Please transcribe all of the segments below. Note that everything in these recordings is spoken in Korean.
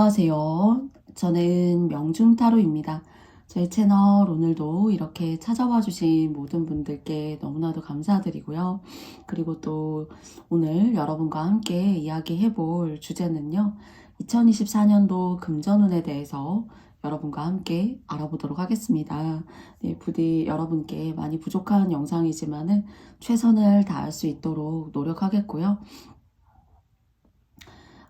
안녕하세요. 저는 명중타로입니다. 저희 채널 오늘도 이렇게 찾아와 주신 모든 분들께 너무나도 감사드리고요. 그리고 또 오늘 여러분과 함께 이야기해 볼 주제는요. 2024년도 금전운에 대해서 여러분과 함께 알아보도록 하겠습니다. 네, 부디 여러분께 많이 부족한 영상이지만은 최선을 다할 수 있도록 노력하겠고요.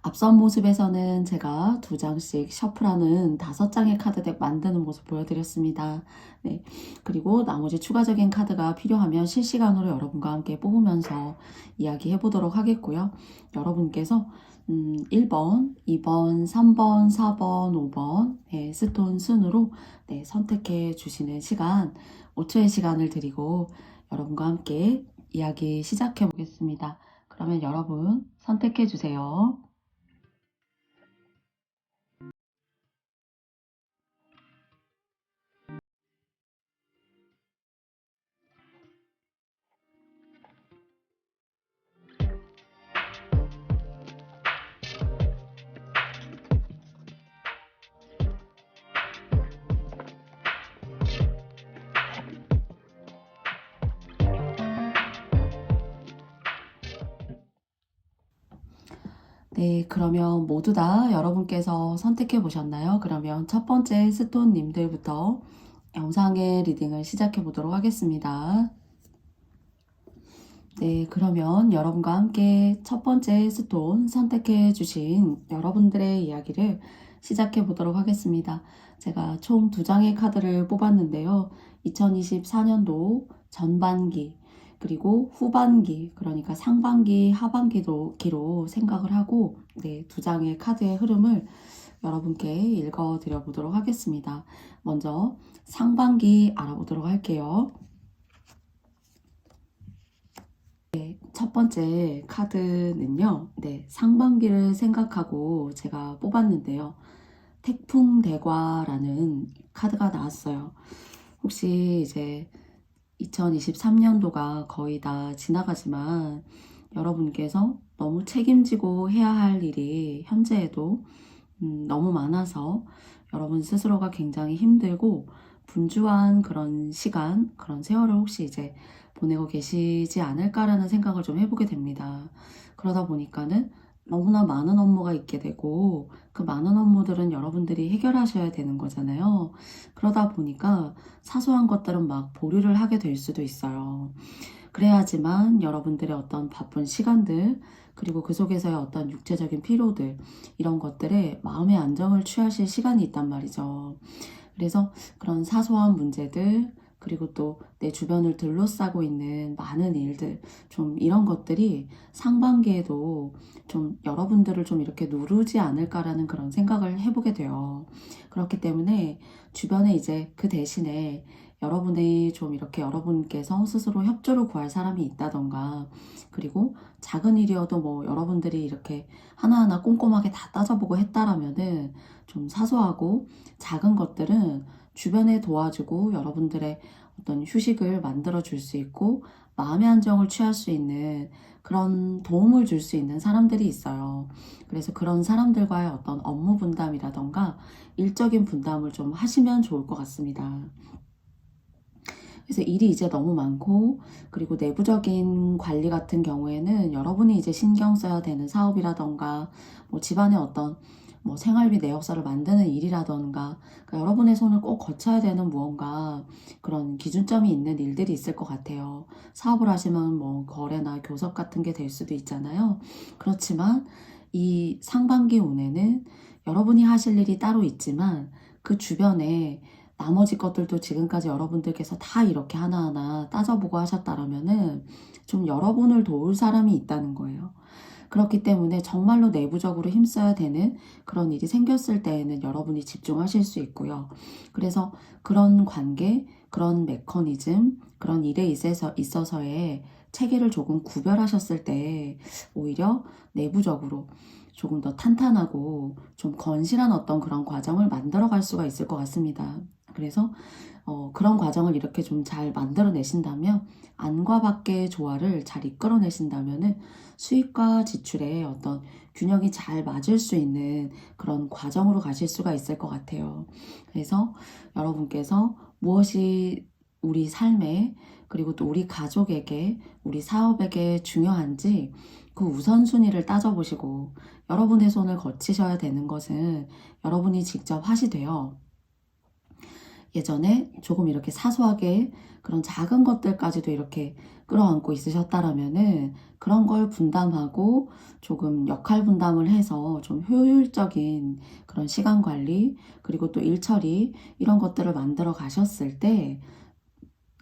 앞선 모습에서는 제가 2장씩 셔플하는 5장의 카드덱 만드는 모습 보여드렸습니다. 네, 그리고 나머지 추가적인 카드가 필요하면 실시간으로 여러분과 함께 뽑으면서 이야기해 보도록 하겠고요. 여러분께서 1번, 2번, 3번, 4번, 5번 스톤 순으로 선택해 주시는 시간 5초의 시간을 드리고 여러분과 함께 이야기 시작해 보겠습니다. 그러면 여러분 선택해 주세요. 네, 그러면 모두 다 여러분께서 선택해 보셨나요? 그러면 첫 번째 스톤님들부터 영상의 리딩을 시작해 보도록 하겠습니다. 네, 그러면 여러분과 함께 첫 번째 스톤 선택해 주신 여러분들의 이야기를 시작해 보도록 하겠습니다. 제가 총 2장의 카드를 뽑았는데요. 2024년도 전반기 그리고 후반기, 그러니까 상반기, 하반기로 생각을 하고 2장의 카드의 흐름을 여러분께 읽어드려 보도록 하겠습니다. 먼저 상반기 알아보도록 할게요. 첫 번째 카드는요, 상반기를 생각하고 제가 뽑았는데요. 태풍대과라는 카드가 나왔어요. 혹시 이제 2023년도가 거의 다 지나가지만 여러분께서 너무 책임지고 해야 할 일이 현재에도 너무 많아서 여러분 스스로가 굉장히 힘들고 분주한 그런 시간, 그런 세월을 혹시 이제 보내고 계시지 않을까라는 생각을 좀 해보게 됩니다. 그러다 보니까는 너무나 많은 업무가 있게 되고 그 많은 업무들은 여러분들이 해결하셔야 되는 거잖아요. 그러다 보니까 사소한 것들은 막 보류를 하게 될 수도 있어요. 그래야지만 여러분들의 어떤 바쁜 시간들, 그리고 그 속에서의 어떤 육체적인 피로들, 이런 것들에 마음의 안정을 취하실 시간이 있단 말이죠. 그래서 그런 사소한 문제들, 그리고 또 내 주변을 둘러싸고 있는 많은 일들, 좀 이런 것들이 상반기에도 좀 여러분들을 좀 이렇게 누르지 않을까라는 그런 생각을 해보게 돼요. 그렇기 때문에 주변에 이제 그 대신에 여러분의 좀 이렇게 여러분께서 스스로 협조를 구할 사람이 있다던가, 그리고 작은 일이어도 뭐 여러분들이 이렇게 하나하나 꼼꼼하게 다 따져보고 했다라면은 좀 사소하고 작은 것들은 주변에 도와주고 여러분들의 어떤 휴식을 만들어 줄 수 있고 마음의 안정을 취할 수 있는 그런 도움을 줄 수 있는 사람들이 있어요. 그래서 그런 사람들과의 어떤 업무 분담이라던가 일적인 분담을 좀 하시면 좋을 것 같습니다. 그래서 일이 이제 너무 많고, 그리고 내부적인 관리 같은 경우에는 여러분이 이제 신경 써야 되는 사업이라던가 뭐 집안의 어떤 뭐 생활비 내역서를 만드는 일이라던가, 그러니까 여러분의 손을 꼭 거쳐야 되는 무언가 그런 기준점이 있는 일들이 있을 것 같아요. 사업을 하시면 뭐 거래나 교섭 같은 게 될 수도 있잖아요. 그렇지만 이 상반기 운에는 여러분이 하실 일이 따로 있지만 그 주변에 나머지 것들도 지금까지 여러분들께서 다 이렇게 하나하나 따져보고 하셨다라면은 좀 여러분을 도울 사람이 있다는 거예요. 그렇기 때문에 정말로 내부적으로 힘써야 되는 그런 일이 생겼을 때에는 여러분이 집중하실 수 있고요. 그래서 그런 관계, 그런 메커니즘, 그런 일에 있어서의 체계를 조금 구별하셨을 때 오히려 내부적으로 조금 더 탄탄하고 좀 건실한 어떤 그런 과정을 만들어 갈 수가 있을 것 같습니다. 그래서 그런 과정을 이렇게 좀 잘 만들어내신다면, 안과 밖의 조화를 잘 이끌어내신다면은 수입과 지출의 어떤 균형이 잘 맞을 수 있는 그런 과정으로 가실 수가 있을 것 같아요. 그래서 여러분께서 무엇이 우리 삶에, 그리고 또 우리 가족에게, 우리 사업에게 중요한지 그 우선순위를 따져보시고, 여러분의 손을 거치셔야 되는 것은 여러분이 직접 하시되요. 예전에 조금 이렇게 사소하게 그런 작은 것들까지도 이렇게 끌어안고 있으셨다라면은 그런 걸 분담하고 조금 역할 분담을 해서 좀 효율적인 그런 시간 관리, 그리고 또 일 처리, 이런 것들을 만들어 가셨을 때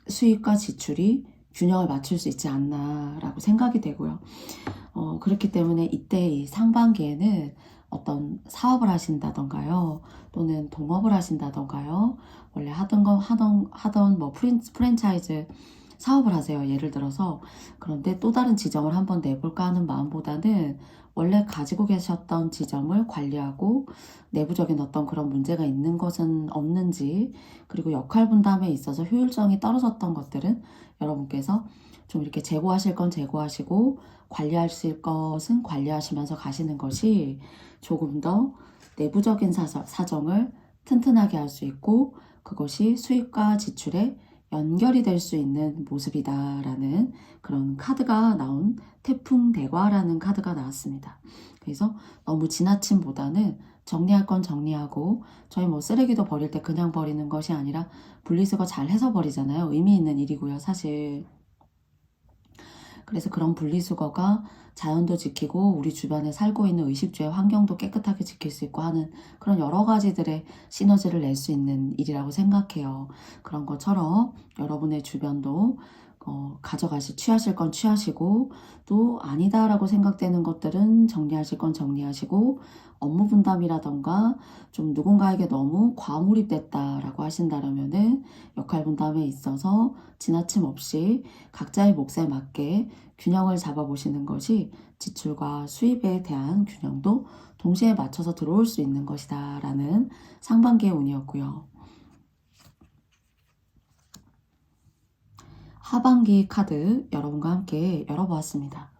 수입과 지출이 균형을 맞출 수 있지 않나라고 생각이 되고요. 그렇기 때문에 이때 이 상반기에는 어떤 사업을 하신다던가요, 또는 동업을 하신다던가요, 원래 하던 뭐 프랜차이즈 사업을 하세요, 예를 들어서. 그런데 또 다른 지점을 한번 내볼까 하는 마음보다는 원래 가지고 계셨던 지점을 관리하고 내부적인 어떤 그런 문제가 있는 것은 없는지, 그리고 역할 분담에 있어서 효율성이 떨어졌던 것들은 여러분께서 좀 이렇게 제고하실 건 제고하시고 관리하실 것은 관리하시면서 가시는 것이 조금 더 내부적인 사정을 튼튼하게 할 수 있고, 그것이 수입과 지출에 연결이 될 수 있는 모습이다라는 그런 카드가 나온, 태풍대과라는 카드가 나왔습니다. 그래서 너무 지나침보다는 정리할 건 정리하고, 저희 뭐 쓰레기도 버릴 때 그냥 버리는 것이 아니라 분리수거 잘 해서 버리잖아요. 의미 있는 일이고요, 사실. 그래서 그런 분리수거가 자연도 지키고 우리 주변에 살고 있는 의식주의 환경도 깨끗하게 지킬 수 있고 하는 그런 여러 가지들의 시너지를 낼 수 있는 일이라고 생각해요. 그런 것처럼 여러분의 주변도 취하실 건 취하시고, 또 아니다라고 생각되는 것들은 정리하실 건 정리하시고, 업무 분담이라던가 좀 누군가에게 너무 과몰입됐다라고 하신다면은 역할 분담에 있어서 지나침 없이 각자의 몫에 맞게 균형을 잡아보시는 것이 지출과 수입에 대한 균형도 동시에 맞춰서 들어올 수 있는 것이다 라는 상반기의 운이었고요. 하반기 카드 여러분과 함께 열어보았습니다.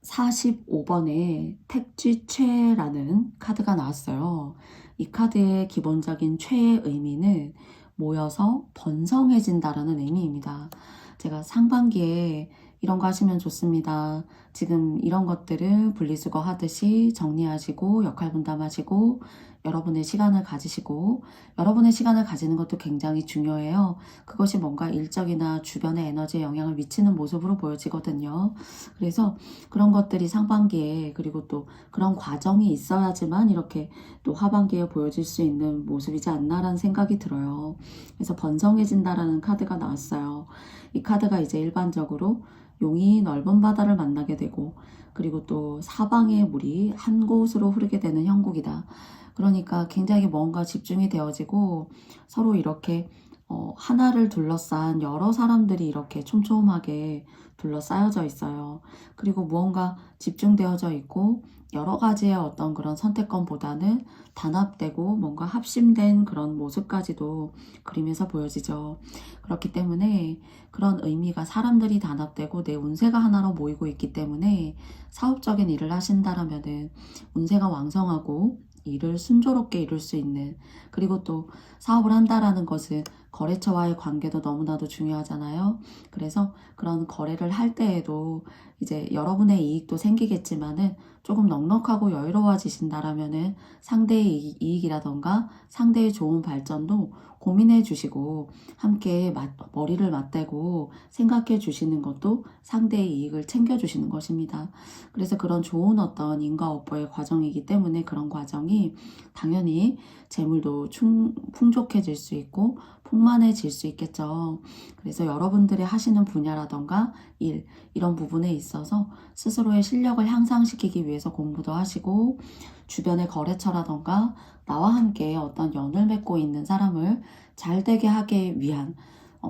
45번에 택지최라는 카드가 나왔어요. 이 카드의 기본적인 최의 의미는 모여서 번성해진다라는 의미입니다. 제가 상반기에 이런 거 하시면 좋습니다, 지금 이런 것들을 분리수거 하듯이 정리하시고 역할 분담하시고 여러분의 시간을 가지시고, 여러분의 시간을 가지는 것도 굉장히 중요해요. 그것이 뭔가 일적이나 주변의 에너지에 영향을 미치는 모습으로 보여지거든요. 그래서 그런 것들이 상반기에, 그리고 또 그런 과정이 있어야지만 이렇게 또 하반기에 보여질 수 있는 모습이지 않나라는 생각이 들어요. 그래서 번성해진다라는 카드가 나왔어요. 이 카드가 이제 일반적으로 용이 넓은 바다를 만나게 되고, 그리고 또 사방의 물이 한 곳으로 흐르게 되는 형국이다. 그러니까 굉장히 뭔가 집중이 되어지고 서로 이렇게 하나를 둘러싼 여러 사람들이 이렇게 촘촘하게 둘러싸여져 있어요. 그리고 무언가 집중되어져 있고 여러 가지의 어떤 그런 선택권보다는 단합되고 뭔가 합심된 그런 모습까지도 그림에서 보여지죠. 그렇기 때문에 그런 의미가, 사람들이 단합되고 내 운세가 하나로 모이고 있기 때문에 사업적인 일을 하신다라면은 운세가 왕성하고 일을 순조롭게 이룰 수 있는, 그리고 또 사업을 한다라는 것은 거래처와의 관계도 너무나도 중요하잖아요. 그래서 그런 거래를 할 때에도 이제 여러분의 이익도 생기겠지만은 조금 넉넉하고 여유로워지신다라면은 상대의 이익이라던가 상대의 좋은 발전도 고민해 주시고 함께 머리를 맞대고 생각해 주시는 것도 상대의 이익을 챙겨 주시는 것입니다. 그래서 그런 좋은 어떤 인과업보의 과정이기 때문에 그런 과정이 당연히 재물도 풍족해질 수 있고 풍만해질 수 있겠죠. 그래서 여러분들이 하시는 분야라던가 일, 이런 부분에 있어서 스스로의 실력을 향상시키기 위해서 공부도 하시고, 주변의 거래처라던가 나와 함께 어떤 연을 맺고 있는 사람을 잘 되게 하기 위한,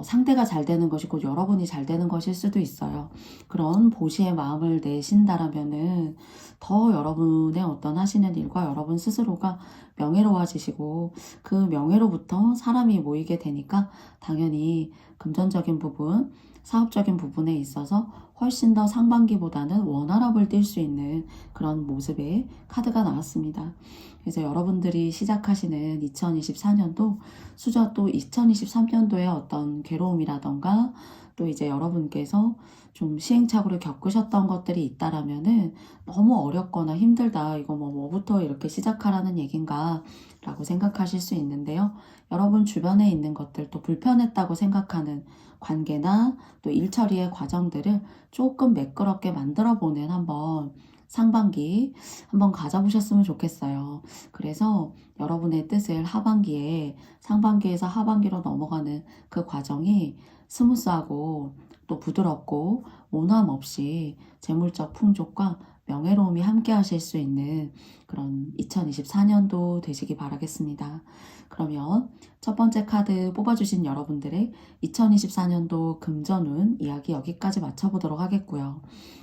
상대가 잘 되는 것이 곧 여러분이 잘 되는 것일 수도 있어요. 그런 보시의 마음을 내신다라면은 더 여러분의 어떤 하시는 일과 여러분 스스로가 명예로워지시고 그 명예로부터 사람이 모이게 되니까 당연히 금전적인 부분, 사업적인 부분에 있어서 훨씬 더 상반기보다는 원활함을 띌 수 있는 그런 모습의 카드가 나왔습니다. 그래서 여러분들이 시작하시는 2024년도 수저 또 2023년도의 어떤 괴로움이라던가 또 이제 여러분께서 좀 시행착오를 겪으셨던 것들이 있다라면은 너무 어렵거나 힘들다. 이거 뭐부터 이렇게 시작하라는 얘긴가 라고 생각하실 수 있는데요. 여러분 주변에 있는 것들 또 불편했다고 생각하는 관계나 또 일처리의 과정들을 조금 매끄럽게 만들어보는 한번 상반기 한번 가져보셨으면 좋겠어요. 그래서 여러분의 뜻을 하반기에 상반기에서 하반기로 넘어가는 그 과정이 스무스하고 또 부드럽고 모함 없이 재물적 풍족과 명예로움이 함께 하실 수 있는 그런 2024년도 되시기 바라겠습니다. 그러면 첫 번째 카드 뽑아주신 여러분들의 2024년도 금전운 이야기 여기까지 마쳐보도록 하겠고요.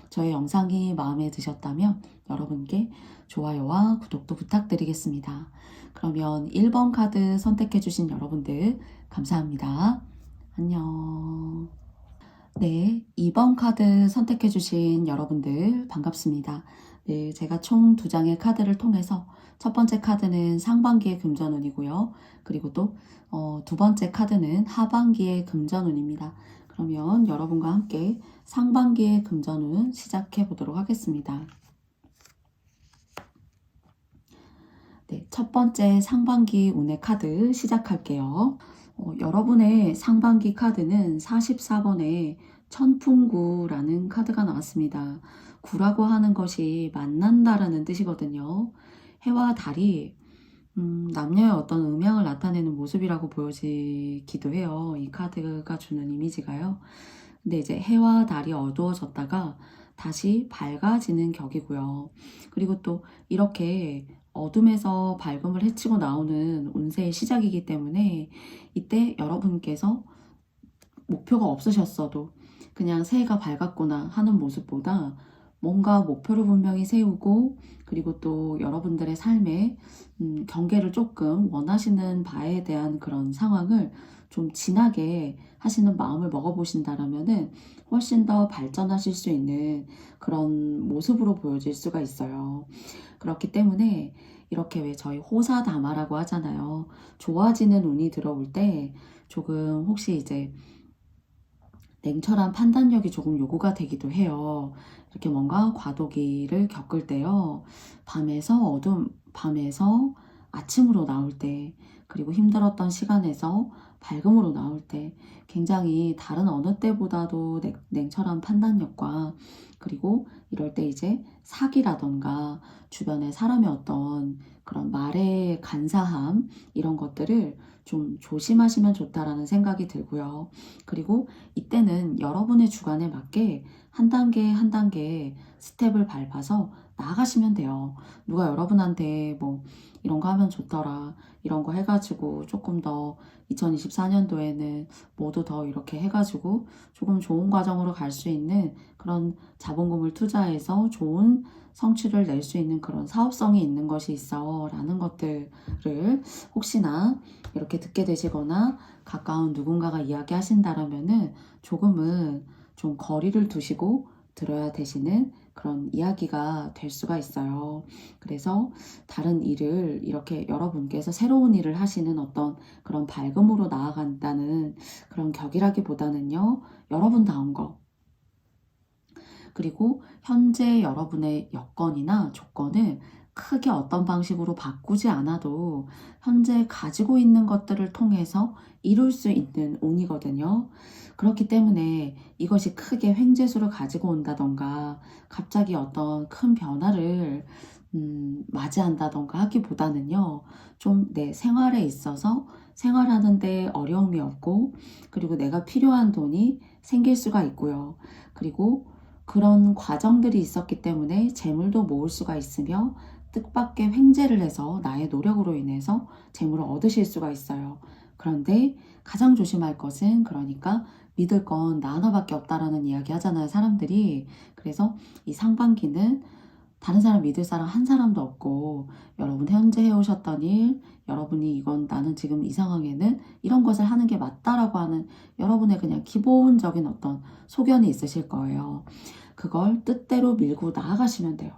저의 영상이 마음에 드셨다면 여러분께 좋아요와 구독도 부탁드리겠습니다. 그러면 1번 카드 선택해주신 여러분들 감사합니다. 안녕. 네, 2번 카드 선택해주신 여러분들 반갑습니다. 네, 제가 총 2장의 카드를 통해서 첫 번째 카드는 상반기의 금전운이고요. 그리고 또 두 번째 카드는 하반기의 금전운입니다. 그러면 여러분과 함께 상반기의 금전운 시작해 보도록 하겠습니다. 네, 첫 번째 상반기 운의 카드 시작할게요. 여러분의 상반기 카드는 44번에 천풍구라는 카드가 나왔습니다. 구라고 하는 것이 만난다라는 뜻이거든요. 해와 달이 남녀의 어떤 음양을 나타내는 모습이라고 보여지기도 해요. 이 카드가 주는 이미지가요. 근데 이제 해와 달이 어두워졌다가 다시 밝아지는 격이고요. 그리고 또 이렇게 어둠에서 밝음을 헤치고 나오는 운세의 시작이기 때문에 이때 여러분께서 목표가 없으셨어도 그냥 새해가 밝았구나 하는 모습보다 뭔가 목표를 분명히 세우고 그리고 또 여러분들의 삶에 경계를 조금 원하시는 바에 대한 그런 상황을 좀 진하게 하시는 마음을 먹어보신다라면은 훨씬 더 발전하실 수 있는 그런 모습으로 보여질 수가 있어요. 그렇기 때문에 이렇게 왜 저희 호사다마라고 하잖아요. 좋아지는 운이 들어올 때 조금 혹시 이제 냉철한 판단력이 조금 요구가 되기도 해요. 이렇게 뭔가 과도기를 겪을 때요. 밤에서 아침으로 나올 때, 그리고 힘들었던 시간에서 밝음으로 나올 때 굉장히 다른 어느 때보다도 냉철한 판단력과 그리고 이럴 때 이제 사기라던가 주변의 사람의 어떤 그런 말의 간사함 이런 것들을 좀 조심하시면 좋다라는 생각이 들고요. 그리고 이때는 여러분의 주관에 맞게 한 단계 한 단계 스텝을 밟아서 나아가시면 돼요. 누가 여러분한테 뭐 이런 거 하면 좋더라, 이런 거 해가지고 조금 더 2024년도에는 모두 더 이렇게 해가지고 조금 좋은 과정으로 갈 수 있는 그런 자본금을 투자해서 좋은 성취를 낼 수 있는 그런 사업성이 있는 것이 있어 라는 것들을 혹시나 이렇게 듣게 되시거나 가까운 누군가가 이야기하신다라면은 조금은 좀 거리를 두시고 들어야 되시는 그런 이야기가 될 수가 있어요. 그래서 다른 일을 이렇게 여러분께서 새로운 일을 하시는 어떤 그런 밝음으로 나아간다는 그런 격이라기보다는요, 여러분다운 거. 그리고 현재 여러분의 여건이나 조건을 크게 어떤 방식으로 바꾸지 않아도 현재 가지고 있는 것들을 통해서 이룰 수 있는 운이거든요. 그렇기 때문에 이것이 크게 횡재수를 가지고 온다던가 갑자기 어떤 큰 변화를 맞이한다던가 하기보다는요. 좀 내 생활에 있어서 생활하는데 어려움이 없고 그리고 내가 필요한 돈이 생길 수가 있고요. 그리고 그런 과정들이 있었기 때문에 재물도 모을 수가 있으며 뜻밖의 횡재를 해서 나의 노력으로 인해서 재물을 얻으실 수가 있어요. 그런데 가장 조심할 것은 그러니까 믿을 건 나 하나밖에 없다라는 이야기 하잖아요, 사람들이. 그래서 이 상반기는 다른 사람 믿을 사람 한 사람도 없고 여러분 현재 해오셨던 일, 여러분이 이건 나는 지금 이 상황에는 이런 것을 하는 게 맞다라고 하는 여러분의 그냥 기본적인 어떤 소견이 있으실 거예요. 그걸 뜻대로 밀고 나아가시면 돼요.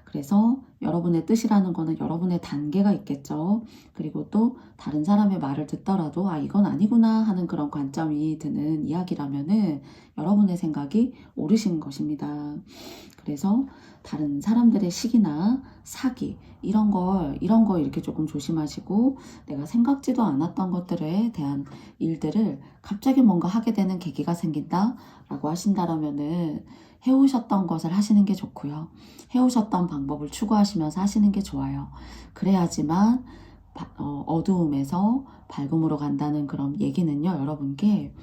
그래서 여러분의 뜻이라는 거는 여러분의 단계가 있겠죠. 그리고 또 다른 사람의 말을 듣더라도 아 이건 아니구나 하는 그런 관점이 드는 이야기라면은 여러분의 생각이 옳으신 것입니다. 그래서 다른 사람들의 시기나 사기 이런 거 이렇게 조금 조심하시고 내가 생각지도 않았던 것들에 대한 일들을 갑자기 뭔가 하게 되는 계기가 생긴다라고 하신다라면은 해오셨던 것을 하시는 게 좋고요. 해오셨던 방법을 추구하시면서 하시는 게 좋아요. 그래야지만 어두움에서 밝음으로 간다는 그런 얘기는요. 여러분께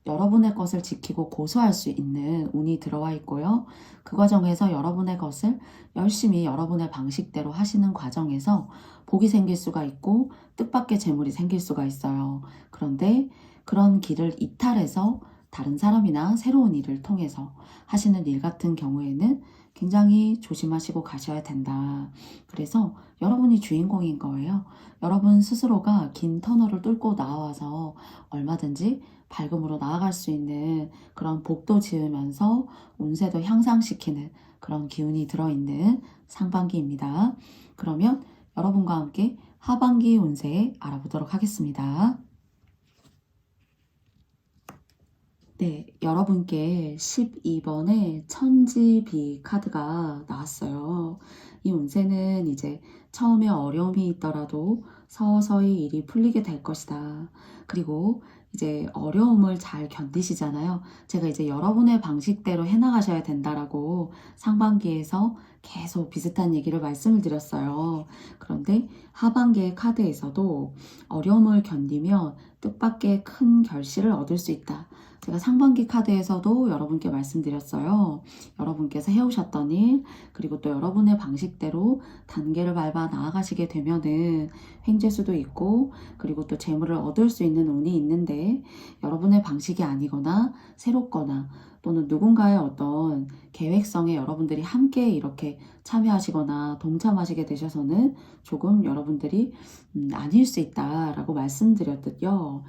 여러분의 것을 지키고 고수할 수 있는 운이 들어와 있고요. 그 과정에서 여러분의 것을 열심히 여러분의 방식대로 하시는 과정에서 복이 생길 수가 있고 뜻밖의 재물이 생길 수가 있어요. 그런데 그런 길을 이탈해서 다른 사람이나 새로운 일을 통해서 하시는 일 같은 경우에는 굉장히 조심하시고 가셔야 된다. 그래서 여러분이 주인공인 거예요. 여러분 스스로가 긴 터널을 뚫고 나와서 얼마든지 밝음으로 나아갈 수 있는 그런 복도 지으면서 운세도 향상시키는 그런 기운이 들어있는 상반기입니다. 그러면 여러분과 함께 하반기 운세 알아보도록 하겠습니다. 네, 여러분께 12번의 천지비 카드가 나왔어요. 이 운세는 이제 처음에 어려움이 있더라도 서서히 일이 풀리게 될 것이다. 그리고 이제 어려움을 잘 견디시잖아요. 제가 이제 여러분의 방식대로 해나가셔야 된다라고 상반기에서 계속 비슷한 얘기를 말씀을 드렸어요. 그런데 하반기의 카드에서도 어려움을 견디면 뜻밖의 큰 결실을 얻을 수 있다. 제가 상반기 카드에서도 여러분께 말씀드렸어요. 여러분께서 해오셨던 일, 그리고 또 여러분의 방식대로 단계를 밟아 나아가시게 되면은 횡재수도 있고, 그리고 또 재물을 얻을 수 있는 운이 있는데, 여러분의 방식이 아니거나 새롭거나 또는 누군가의 어떤 계획성에 여러분들이 함께 이렇게 참여하시거나 동참하시게 되셔서는 조금 여러분들이 아닐 수 있다라고 말씀드렸듯요.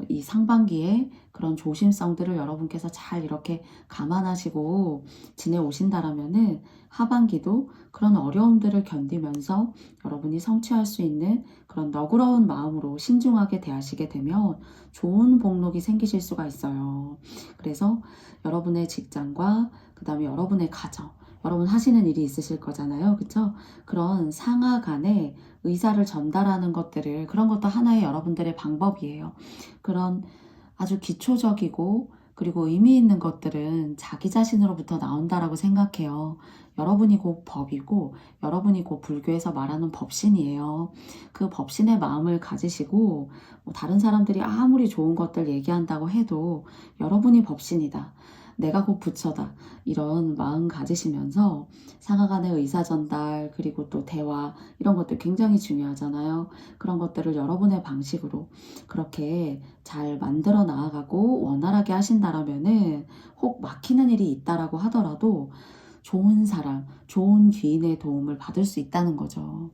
이 상반기에 그런 조심성들을 여러분께서 잘 이렇게 감안하시고 지내오신다라면은 하반기도 그런 어려움들을 견디면서 여러분이 성취할 수 있는 그런 너그러운 마음으로 신중하게 대하시게 되면 좋은 복록이 생기실 수가 있어요. 그래서 여러분의 직장과 그 다음에 여러분의 가정, 여러분 하시는 일이 있으실 거잖아요. 그쵸? 그런 상하 간의 의사를 전달하는 것들을 그런 것도 하나의 여러분들의 방법이에요. 그런 아주 기초적이고 그리고 의미 있는 것들은 자기 자신으로부터 나온다라고 생각해요. 여러분이 곧 법이고 여러분이 곧 불교에서 말하는 법신이에요. 그 법신의 마음을 가지시고 다른 사람들이 아무리 좋은 것들 얘기한다고 해도 여러분이 법신이다. 내가 곧 부처다. 이런 마음 가지시면서 상하 간의 의사 전달 그리고 또 대화 이런 것들 굉장히 중요하잖아요. 그런 것들을 여러분의 방식으로 그렇게 잘 만들어 나아가고 원활하게 하신다라면은 혹 막히는 일이 있다라고 하더라도 좋은 사람, 좋은 귀인의 도움을 받을 수 있다는 거죠.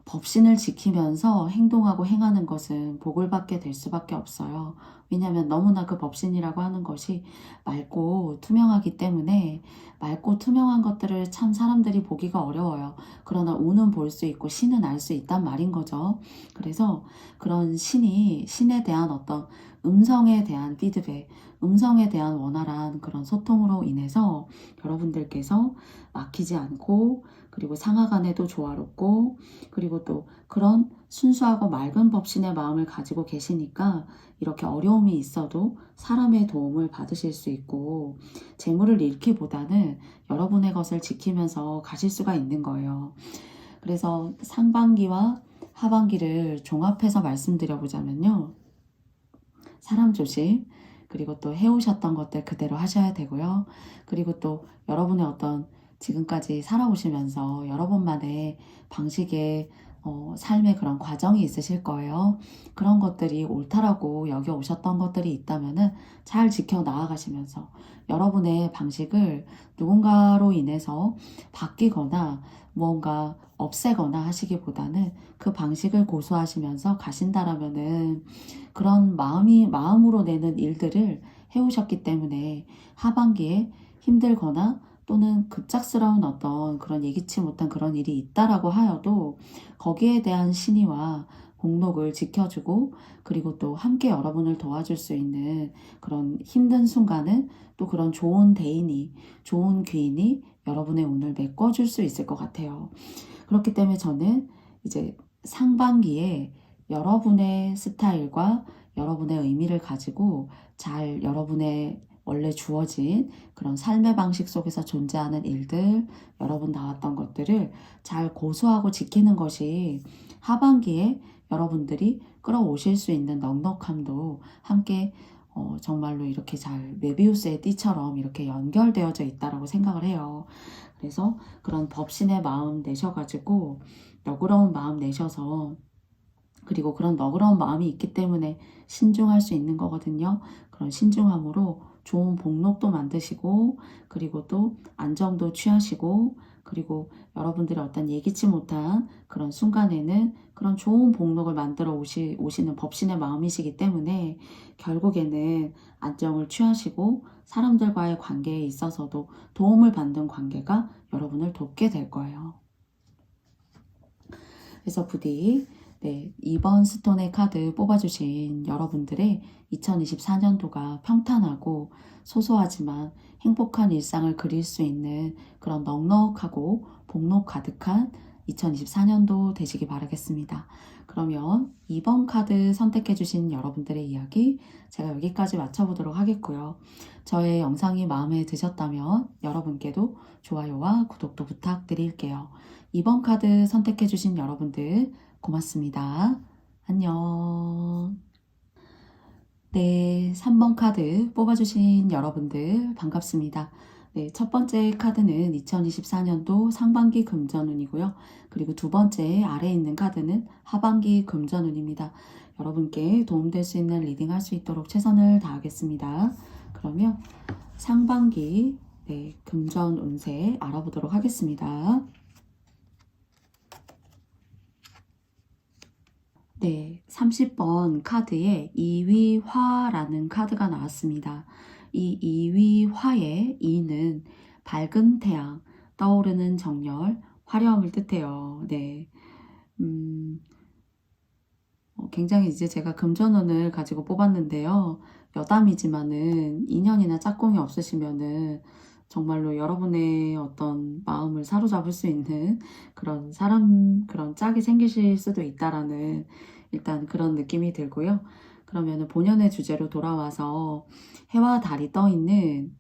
법신을 지키면서 행동하고 행하는 것은 복을 받게 될 수밖에 없어요. 왜냐하면 너무나 그 법신이라고 하는 것이 맑고 투명하기 때문에 맑고 투명한 것들을 참 사람들이 보기가 어려워요. 그러나 운은 볼 수 있고 신은 알 수 있단 말인 거죠. 그래서 그런 신에 대한 어떤 음성에 대한 피드백, 음성에 대한 원활한 그런 소통으로 인해서 여러분들께서 막히지 않고 그리고 상하 간에도 조화롭고 그리고 또 그런 순수하고 맑은 법신의 마음을 가지고 계시니까 이렇게 어려움이 있어도 사람의 도움을 받으실 수 있고 재물을 잃기보다는 여러분의 것을 지키면서 가실 수가 있는 거예요. 그래서 상반기와 하반기를 종합해서 말씀드려보자면요. 사람 조심, 그리고 또 해오셨던 것들 그대로 하셔야 되고요. 그리고 또 여러분의 어떤 지금까지 살아오시면서 여러분만의 방식의 삶의 그런 과정이 있으실 거예요. 그런 것들이 옳다라고 여겨 오셨던 것들이 있다면은 잘 지켜 나아가시면서 여러분의 방식을 누군가로 인해서 바뀌거나 무언가 없애거나 하시기보다는 그 방식을 고수하시면서 가신다라면은 그런 마음으로 내는 일들을 해오셨기 때문에 하반기에 힘들거나 또는 급작스러운 어떤 그런 예기치 못한 그런 일이 있다라고 하여도 거기에 대한 신의와 공덕을 지켜주고 그리고 또 함께 여러분을 도와줄 수 있는 그런 힘든 순간은 또 그런 좋은 대인이, 좋은 귀인이 여러분의 운을 메꿔줄 수 있을 것 같아요. 그렇기 때문에 저는 이제 상반기에 여러분의 스타일과 여러분의 의미를 가지고 잘 여러분의 원래 주어진 그런 삶의 방식 속에서 존재하는 일들, 여러분 나왔던 것들을 잘 고수하고 지키는 것이 하반기에 여러분들이 끌어오실 수 있는 넉넉함도 함께 정말로 이렇게 잘 메비우스의 띠처럼 이렇게 연결되어져 있다라고 생각을 해요. 그래서 그런 법신의 마음 내셔가지고 너그러운 마음 내셔서 그리고 그런 너그러운 마음이 있기 때문에 신중할 수 있는 거거든요. 그런 신중함으로 좋은 복록도 만드시고 그리고 또 안정도 취하시고 그리고 여러분들의 어떤 예기치 못한 그런 순간에는 그런 좋은 복록을 만들어 오시는 법신의 마음이시기 때문에 결국에는 안정을 취하시고 사람들과의 관계에 있어서도 도움을 받는 관계가 여러분을 돕게 될 거예요. 그래서 부디 네, 2번 스톤의 카드 뽑아주신 여러분들의 2024년도가 평탄하고 소소하지만 행복한 일상을 그릴 수 있는 그런 넉넉하고 복록 가득한 2024년도 되시기 바라겠습니다. 그러면 2번 카드 선택해주신 여러분들의 이야기 제가 여기까지 마쳐보도록 하겠고요. 저의 영상이 마음에 드셨다면 여러분께도 좋아요와 구독도 부탁드릴게요. 2번 카드 선택해주신 여러분들 고맙습니다. 안녕. 네, 3번 카드 뽑아주신 여러분들 반갑습니다. 네, 첫 번째 카드는 2024년도 상반기 금전운이고요. 그리고 두 번째 아래에 있는 카드는 하반기 금전운입니다. 여러분께 도움될 수 있는 리딩 할 수 있도록 최선을 다하겠습니다. 그러면 상반기 금전 운세 알아보도록 하겠습니다. 네, 30번 카드에 이위화라는 카드가 나왔습니다. 이 이위화의 이는 밝은 태양, 떠오르는 정열, 화려함을 뜻해요. 네. 굉장히 이제 제가 금전운을 가지고 뽑았는데요. 여담이지만은 인연이나 짝꿍이 없으시면은 정말로 여러분의 어떤 마음을 사로잡을 수 있는 그런 그런 짝이 생기실 수도 있다라는 일단 그런 느낌이 들고요. 그러면은 본연의 주제로 돌아와서 해와 달이 떠 있는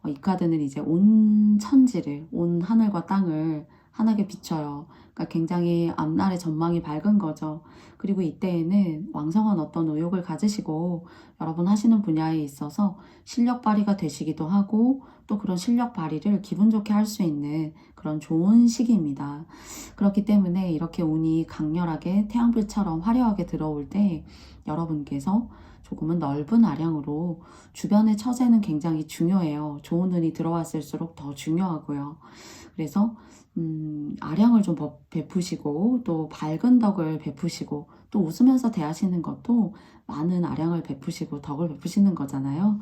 이 카드는 이제 온 천지를, 온 하늘과 땅을 환하게 비춰요. 그러니까 굉장히 앞날의 전망이 밝은 거죠. 그리고 이때에는 왕성한 어떤 의욕을 가지시고 여러분 하시는 분야에 있어서 실력 발휘가 되시기도 하고 또 그런 실력 발휘를 기분 좋게 할 수 있는 그런 좋은 시기입니다. 그렇기 때문에 이렇게 운이 강렬하게 태양불처럼 화려하게 들어올 때 여러분께서 조금은 넓은 아량으로 주변의 처세는 굉장히 중요해요. 좋은 운이 들어왔을수록 더 중요하고요. 그래서 아량을 좀 베푸시고 또 밝은 덕을 베푸시고 또 웃으면서 대하시는 것도 많은 아량을 베푸시고 덕을 베푸시는 거잖아요.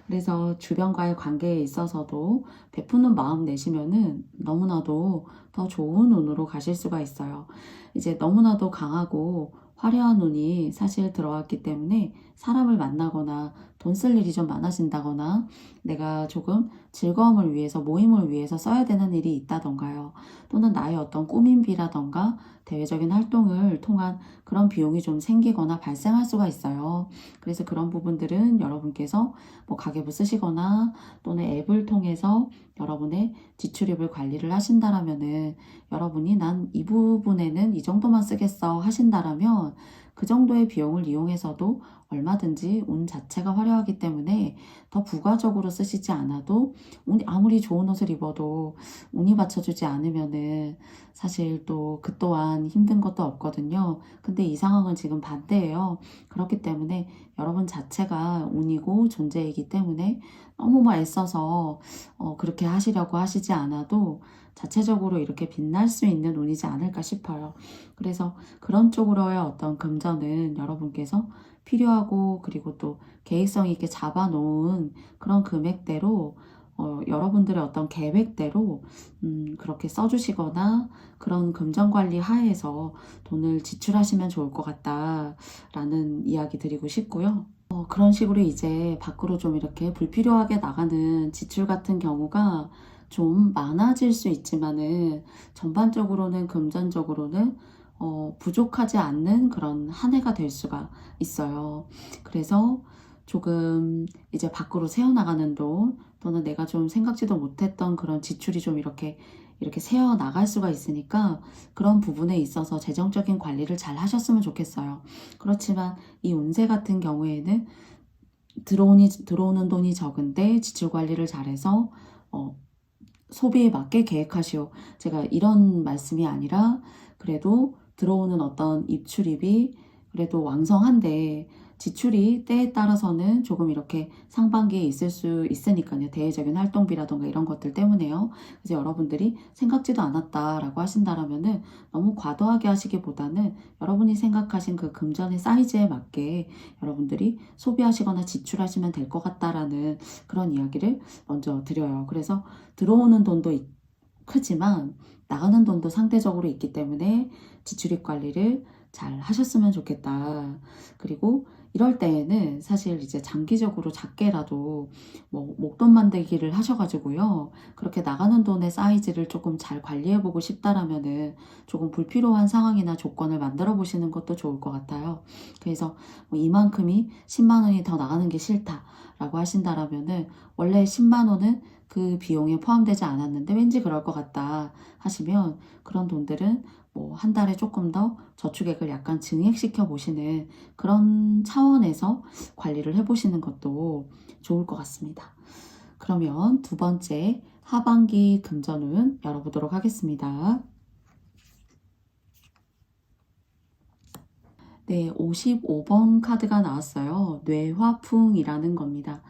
그래서 주변과의 관계에 있어서도 베푸는 마음 내시면은 너무나도 더 좋은 운으로 가실 수가 있어요. 이제 너무나도 강하고 화려한 운이 사실 들어왔기 때문에 사람을 만나거나 돈 쓸 일이 좀 많아진다거나 내가 조금 즐거움을 위해서 모임을 위해서 써야 되는 일이 있다던가요. 또는 나의 어떤 꾸민비라던가 대외적인 활동을 통한 그런 비용이 좀 생기거나 발생할 수가 있어요. 그래서 그런 부분들은 여러분께서 뭐 가계부 쓰시거나 또는 앱을 통해서 여러분의 지출입을 관리를 하신다라면은 여러분이 난 이 부분에는 이 정도만 쓰겠어 하신다라면 그 정도의 비용을 이용해서도 얼마든지 운 자체가 화려하기 때문에 더 부가적으로 쓰시지 않아도 아무리 좋은 옷을 입어도 운이 받쳐주지 않으면은 사실 또 그 또한 힘든 것도 없거든요. 근데 이 상황은 지금 반대예요. 그렇기 때문에 여러분 자체가 운이고 존재이기 때문에 너무 뭐 애써서 그렇게 하시려고 하시지 않아도 자체적으로 이렇게 빛날 수 있는 운이지 않을까 싶어요. 그래서 그런 쪽으로의 어떤 금전은 여러분께서 필요하고 그리고 또 계획성 있게 잡아놓은 그런 금액대로 여러분들의 어떤 계획대로 그렇게 써주시거나 그런 금전 관리 하에서 돈을 지출하시면 좋을 것 같다라는 이야기 드리고 싶고요. 그런 식으로 이제 밖으로 좀 이렇게 불필요하게 나가는 지출 같은 경우가 좀 많아질 수 있지만은 전반적으로는 금전적으로는 부족하지 않는 그런 한 해가 될 수가 있어요. 그래서 조금 이제 밖으로 새어나가는 돈 또는 내가 좀 생각지도 못했던 그런 지출이 좀 이렇게 새어나갈 수가 있으니까 그런 부분에 있어서 재정적인 관리를 잘 하셨으면 좋겠어요. 그렇지만 이 운세 같은 경우에는 들어오는 돈이 적은데 지출 관리를 잘해서 소비에 맞게 계획하시오. 제가 이런 말씀이 아니라 그래도 들어오는 어떤 입출입이 그래도 왕성한데 지출이 때에 따라서는 조금 이렇게 상반기에 있을 수 있으니까요. 대외적인 활동비라던가 이런 것들 때문에요. 그래서 여러분들이 생각지도 않았다라고 하신다라면은 너무 과도하게 하시기보다는 여러분이 생각하신 그 금전의 사이즈에 맞게 여러분들이 소비하시거나 지출하시면 될 것 같다라는 그런 이야기를 먼저 드려요. 그래서 들어오는 돈도 크지만 나가는 돈도 상대적으로 있기 때문에 지출입 관리를 잘 하셨으면 좋겠다. 그리고 이럴 때에는 사실 이제 장기적으로 작게라도 뭐 목돈 만들기를 하셔가지고요. 그렇게 나가는 돈의 사이즈를 조금 잘 관리해보고 싶다라면은 조금 불필요한 상황이나 조건을 만들어 보시는 것도 좋을 것 같아요. 그래서 뭐 이만큼이 10만 원이 더 나가는 게 싫다라고 하신다라면은 원래 10만 원은 그 비용에 포함되지 않았는데 왠지 그럴 것 같다 하시면 그런 돈들은 뭐 한 달에 조금 더 저축액을 약간 증액시켜 보시는 그런 차원에서 관리를 해보시는 것도 좋을 것 같습니다. 그러면 두 번째 하반기 금전운 열어보도록 하겠습니다. 네, 55번 카드가 나왔어요. 뇌화풍이라는 겁니다.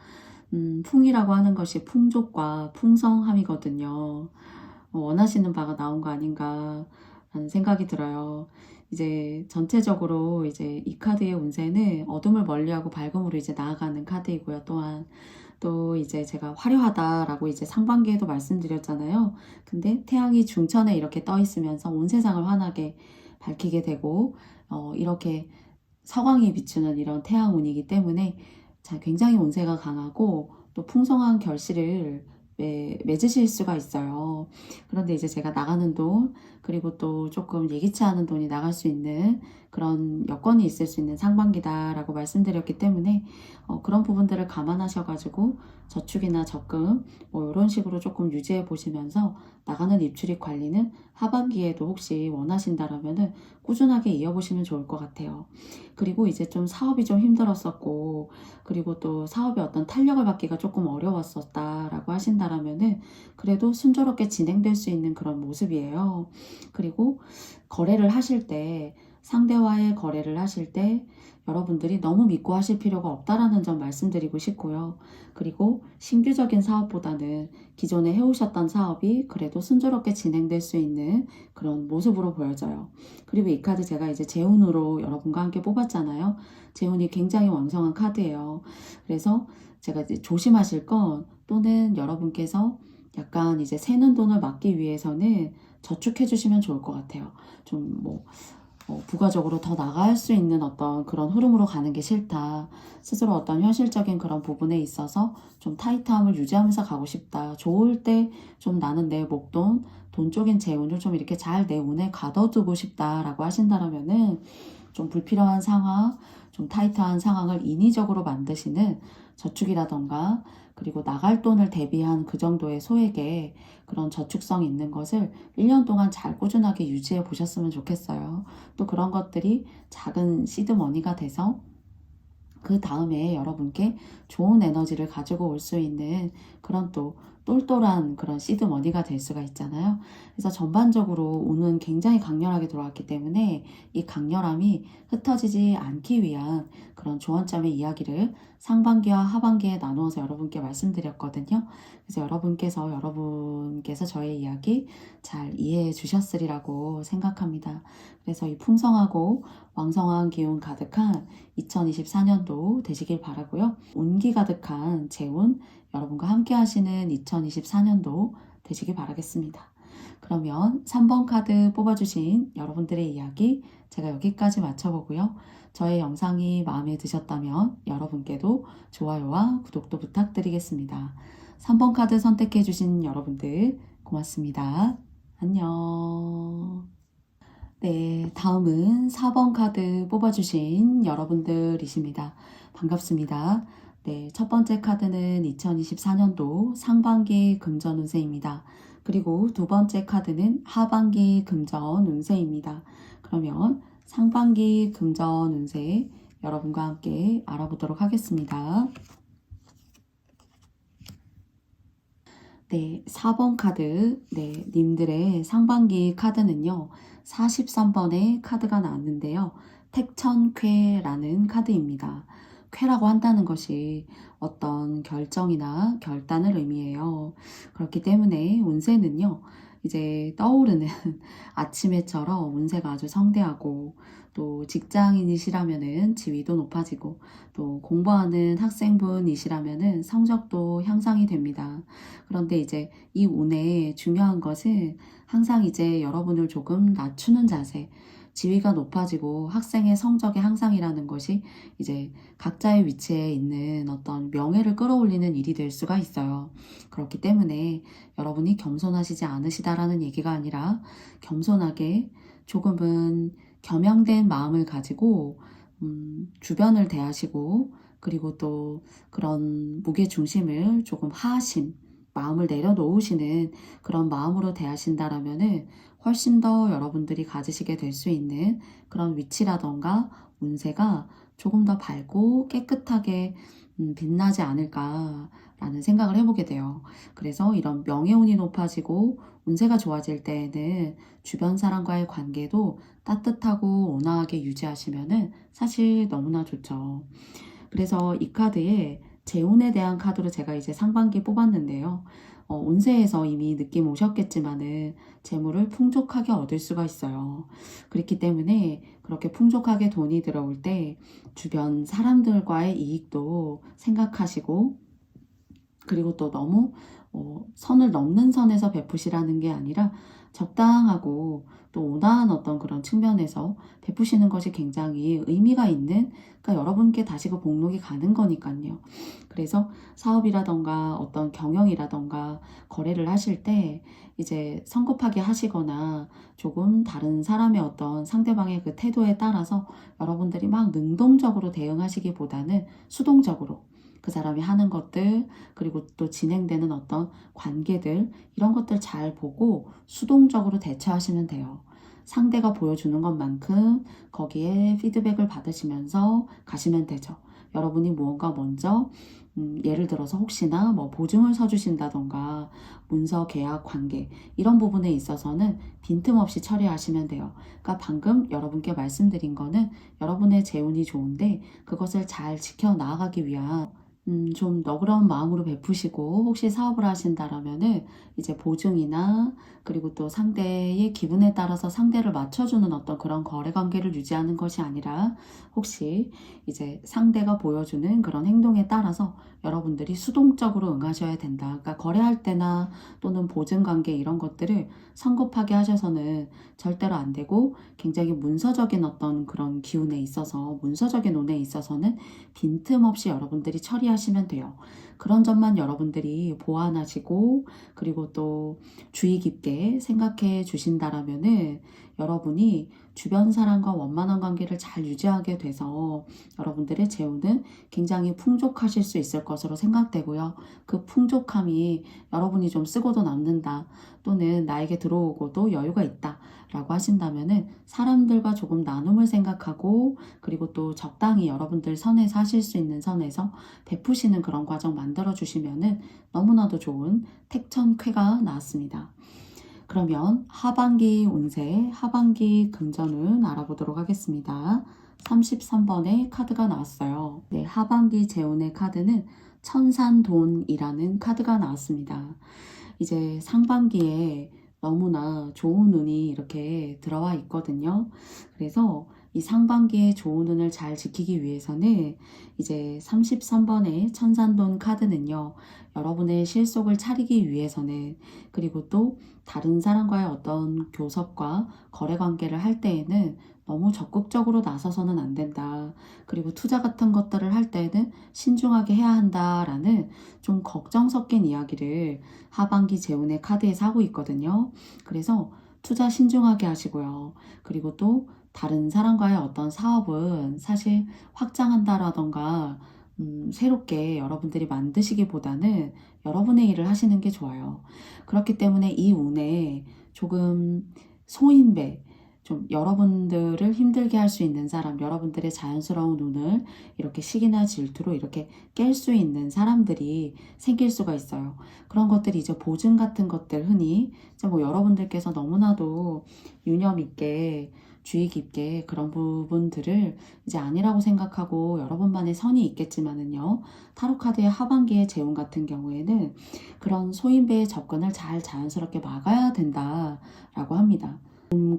풍이라고 하는 것이 풍족과 풍성함이거든요. 원하시는 바가 나온 거 아닌가 하는 생각이 들어요. 이제 전체적으로 이제 이 카드의 운세는 어둠을 멀리하고 밝음으로 이제 나아가는 카드이고요. 또한 또 이제 제가 화려하다라고 이제 상반기에도 말씀드렸잖아요. 근데 태양이 중천에 이렇게 떠 있으면서 온 세상을 환하게 밝히게 되고 이렇게 서광이 비추는 이런 태양운이기 때문에 자, 굉장히 운세가 강하고 또 풍성한 결실을 맺으실 수가 있어요. 그런데 이제 제가 나가는 돈, 그리고 또 조금 예기치 않은 돈이 나갈 수 있는 그런 여건이 있을 수 있는 상반기다라고 말씀드렸기 때문에 그런 부분들을 감안하셔가지고 저축이나 적금 뭐 이런 식으로 조금 유지해 보시면서 나가는 입출입 관리는 하반기에도 혹시 원하신다라면은 꾸준하게 이어보시면 좋을 것 같아요. 그리고 이제 좀 사업이 좀 힘들었었고 그리고 또 사업에 어떤 탄력을 받기가 조금 어려웠었다라고 하신다라면은 그래도 순조롭게 진행될 수 있는 그런 모습이에요. 그리고 거래를 하실 때 상대와의 거래를 하실 때 여러분들이 너무 믿고 하실 필요가 없다라는 점 말씀드리고 싶고요. 그리고 신규적인 사업보다는 기존에 해오셨던 사업이 그래도 순조롭게 진행될 수 있는 그런 모습으로 보여져요. 그리고 이 카드 제가 이제 재운으로 여러분과 함께 뽑았잖아요. 재운이 굉장히 왕성한 카드예요. 그래서 제가 이제 조심하실 건 또는 여러분께서 약간 이제 새는 돈을 막기 위해서는 저축해 주시면 좋을 것 같아요. 좀 뭐 부가적으로 더 나갈 수 있는 어떤 그런 흐름으로 가는 게 싫다. 스스로 어떤 현실적인 그런 부분에 있어서 좀 타이트함을 유지하면서 가고 싶다. 좋을 때 좀 나는 내 목돈, 돈 쪽인 재운을 좀 이렇게 잘 내 운에 가둬두고 싶다라고 하신다라면은 좀 불필요한 상황, 좀 타이트한 상황을 인위적으로 만드시는 저축이라던가 그리고 나갈 돈을 대비한 그 정도의 소액의 그런 저축성 있는 것을 1년 동안 잘 꾸준하게 유지해 보셨으면 좋겠어요. 또 그런 것들이 작은 시드머니가 돼서 그 다음에 여러분께 좋은 에너지를 가지고 올 수 있는 그런 또 똘똘한 그런 시드머니가 될 수가 있잖아요. 그래서 전반적으로 운은 굉장히 강렬하게 들어왔기 때문에 이 강렬함이 흩어지지 않기 위한 그런 조언점의 이야기를 상반기와 하반기에 나누어서 여러분께 말씀드렸거든요. 그래서 여러분께서 저의 이야기 잘 이해해 주셨으리라고 생각합니다. 그래서 이 풍성하고 왕성한 기운 가득한 2024년도 되시길 바라고요. 운기 가득한 재운 여러분과 함께 하시는 2024년도 되시길 바라겠습니다. 그러면 3번 카드 뽑아주신 여러분들의 이야기 제가 여기까지 마쳐보고요. 저의 영상이 마음에 드셨다면 여러분께도 좋아요와 구독도 부탁드리겠습니다. 3번 카드 선택해주신 여러분들 고맙습니다. 안녕. 네, 다음은 4번 카드 뽑아주신 여러분들이십니다. 반갑습니다. 네, 첫 번째 카드는 2024년도 상반기 금전 운세입니다. 그리고 두 번째 카드는 하반기 금전 운세입니다. 그러면 상반기 금전 운세 여러분과 함께 알아보도록 하겠습니다. 네, 4번 카드, 네, 님들의 상반기 카드는요, 43번의 카드가 나왔는데요. 택천쾌라는 카드입니다. 쾌라고 한다는 것이 어떤 결정이나 결단을 의미해요. 그렇기 때문에 운세는요, 이제 떠오르는 아침해처럼 운세가 아주 성대하고 또 직장인이시라면은 지위도 높아지고 또 공부하는 학생분이시라면은 성적도 향상이 됩니다. 그런데 이제 이 운의 중요한 것은 항상 이제 여러분을 조금 낮추는 자세, 지위가 높아지고 학생의 성적의 향상이라는 것이 이제 각자의 위치에 있는 어떤 명예를 끌어올리는 일이 될 수가 있어요. 그렇기 때문에 여러분이 겸손하시지 않으시다라는 얘기가 아니라 겸손하게 조금은 겸양된 마음을 가지고 주변을 대하시고 그리고 또 그런 무게 중심을 조금 하심, 마음을 내려놓으시는 그런 마음으로 대하신다라면은 훨씬 더 여러분들이 가지시게 될 수 있는 그런 위치라던가 운세가 조금 더 밝고 깨끗하게 빛나지 않을까라는 생각을 해보게 돼요. 그래서 이런 명예운이 높아지고 운세가 좋아질 때에는 주변 사람과의 관계도 따뜻하고 온화하게 유지하시면은 사실 너무나 좋죠. 그래서 이 카드에 재운에 대한 카드로 제가 이제 상반기 뽑았는데요. 운세에서 이미 느낌 오셨겠지만은 재물을 풍족하게 얻을 수가 있어요. 그렇기 때문에 그렇게 풍족하게 돈이 들어올 때 주변 사람들과의 이익도 생각하시고 그리고 또 너무 선을 넘는 선에서 베푸시라는 게 아니라 적당하고 또 온화한 어떤 그런 측면에서 베푸시는 것이 굉장히 의미가 있는, 그러니까 여러분께 다시 그 복록이 가는 거니까요. 그래서 사업이라던가 어떤 경영이라던가 거래를 하실 때 이제 성급하게 하시거나 조금 다른 사람의 어떤 상대방의 그 태도에 따라서 여러분들이 막 능동적으로 대응하시기보다는 수동적으로 그 사람이 하는 것들 그리고 또 진행되는 어떤 관계들 이런 것들 잘 보고 수동적으로 대처하시면 돼요. 상대가 보여주는 것만큼 거기에 피드백을 받으시면서 가시면 되죠. 여러분이 무언가 먼저 예를 들어서 혹시나 뭐 보증을 서주신다던가 문서 계약 관계 이런 부분에 있어서는 빈틈없이 처리하시면 돼요. 그러니까 방금 여러분께 말씀드린 거는 여러분의 재운이 좋은데 그것을 잘 지켜 나아가기 위한 좀 너그러운 마음으로 베푸시고 혹시 사업을 하신다라면은 이제 보증이나 그리고 또 상대의 기분에 따라서 상대를 맞춰주는 어떤 그런 거래 관계를 유지하는 것이 아니라 혹시 이제 상대가 보여주는 그런 행동에 따라서 여러분들이 수동적으로 응하셔야 된다. 그러니까 거래할 때나 또는 보증 관계 이런 것들을 성급하게 하셔서는 절대로 안 되고 굉장히 문서적인 어떤 그런 기운에 있어서 문서적인 운에 있어서는 빈틈없이 여러분들이 처리하시면 돼요. 그런 점만 여러분들이 보완하시고 그리고 또 주의 깊게 생각해 주신다라면은 여러분이 주변 사람과 원만한 관계를 잘 유지하게 돼서 여러분들의 재운은 굉장히 풍족하실 수 있을 것으로 생각되고요. 그 풍족함이 여러분이 좀 쓰고도 남는다, 또는 나에게 들어오고도 여유가 있다 라고 하신다면은 사람들과 조금 나눔을 생각하고, 그리고 또 적당히 여러분들 선에서 하실 수 있는 선에서 베푸시는 그런 과정 만들어 주시면은 너무나도 좋은 택천쾌가 나왔습니다. 그러면 하반기 운세, 하반기 금전운 알아보도록 하겠습니다. 33번의 카드가 나왔어요. 네, 하반기 재운의 카드는 천산돈이라는 카드가 나왔습니다. 이제 상반기에 너무나 좋은 운이 이렇게 들어와 있거든요. 그래서 이 상반기에 좋은 운을 잘 지키기 위해서는 이제 33번의 천산돈 카드는요, 여러분의 실속을 차리기 위해서는, 그리고 또 다른 사람과의 어떤 교섭과 거래 관계를 할 때에는 너무 적극적으로 나서서는 안 된다. 그리고 투자 같은 것들을 할 때에는 신중하게 해야 한다라는 좀 걱정 섞인 이야기를 하반기 재운의 카드에서 하고 있거든요. 그래서 투자 신중하게 하시고요. 그리고 또 다른 사람과의 어떤 사업은 사실 확장한다라던가 새롭게 여러분들이 만드시기보다는 여러분의 일을 하시는 게 좋아요. 그렇기 때문에 이 운에 조금 소인배, 좀 여러분들을 힘들게 할 수 있는 사람, 여러분들의 자연스러운 운을 이렇게 시기나 질투로 이렇게 깰 수 있는 사람들이 생길 수가 있어요. 그런 것들이 이제 보증 같은 것들, 흔히 이제 뭐 여러분들께서 너무나도 유념 있게 주의 깊게 그런 부분들을 이제 아니라고 생각하고 여러분만의 선이 있겠지만은요, 타로카드의 하반기의 재운 같은 경우에는 그런 소인배의 접근을 잘 자연스럽게 막아야 된다라고 합니다.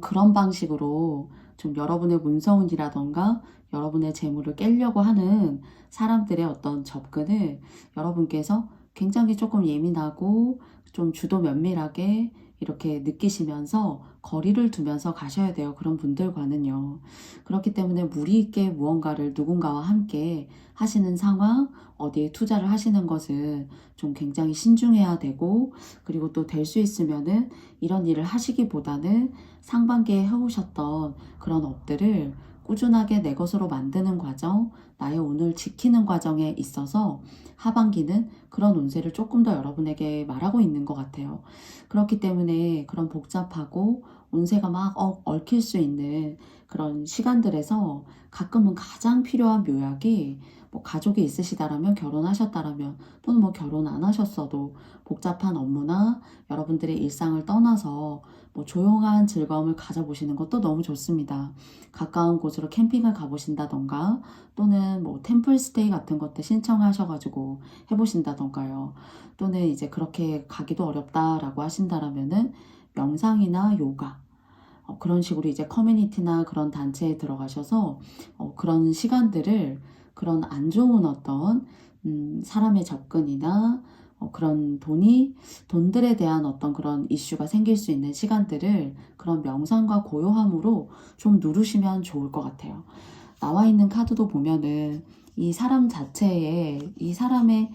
그런 방식으로 좀 여러분의 문서운이라던가 여러분의 재물을 깨려고 하는 사람들의 어떤 접근을 여러분께서 굉장히 조금 예민하고 좀 주도 면밀하게 이렇게 느끼시면서 거리를 두면서 가셔야 돼요. 그런 분들과는요. 그렇기 때문에 무리 있게 무언가를 누군가와 함께 하시는 상황, 어디에 투자를 하시는 것은 좀 굉장히 신중해야 되고, 그리고 또 될 수 있으면은 이런 일을 하시기보다는 상반기에 해오셨던 그런 업들을 꾸준하게 내 것으로 만드는 과정, 나의 운을 지키는 과정에 있어서 하반기는 그런 운세를 조금 더 여러분에게 말하고 있는 것 같아요. 그렇기 때문에 그런 복잡하고 운세가 막 얽힐 수 있는 그런 시간들에서 가끔은 가장 필요한 묘약이, 뭐 가족이 있으시다라면, 결혼하셨다라면, 또는 뭐 결혼 안 하셨어도 복잡한 업무나 여러분들의 일상을 떠나서 뭐 조용한 즐거움을 가져보시는 것도 너무 좋습니다. 가까운 곳으로 캠핑을 가보신다던가, 또는 뭐 템플스테이 같은 것들 신청하셔가지고 해보신다던가요. 또는 이제 그렇게 가기도 어렵다라고 하신다라면은 명상이나 요가, 그런 식으로 이제 커뮤니티나 그런 단체에 들어가셔서 그런 시간들을, 그런 안 좋은 어떤 사람의 접근이나 그런 돈들에 대한 어떤 그런 이슈가 생길 수 있는 시간들을 그런 명상과 고요함으로 좀 누르시면 좋을 것 같아요. 나와 있는 카드도 보면은 이 사람 자체에, 이 사람의